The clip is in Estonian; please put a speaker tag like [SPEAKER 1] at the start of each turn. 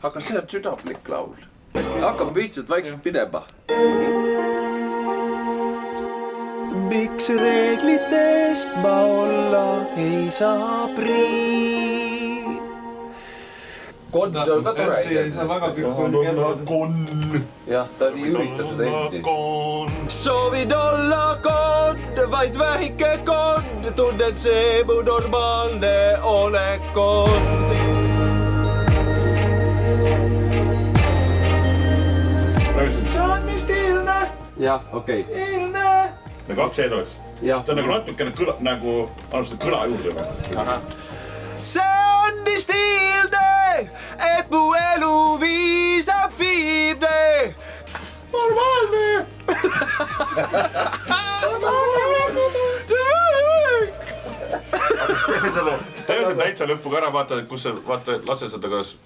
[SPEAKER 1] Aga see on südamlik laul. Hakkab lihtsalt vaikselt minema. Miks reeglitest ma olla ei saa prii? Kond on ka tore isegi. Jah, ta nii üritab seda endi. Soovin olla kond, vaid vähike kond. Tunnen see mu normaalne olek on. See on nii stilne. Jah, okei. Stilne.
[SPEAKER 2] Ja 2 eed oleks. Ta on nagu natukene kõla, nagu alustada kõla juurde.
[SPEAKER 1] See on nii stilne, et mu elu viisab fiibne. Normaalne.
[SPEAKER 2] Teeme selle täitsa lõpuga ära, vaata, kus see, vaata, lase seda kas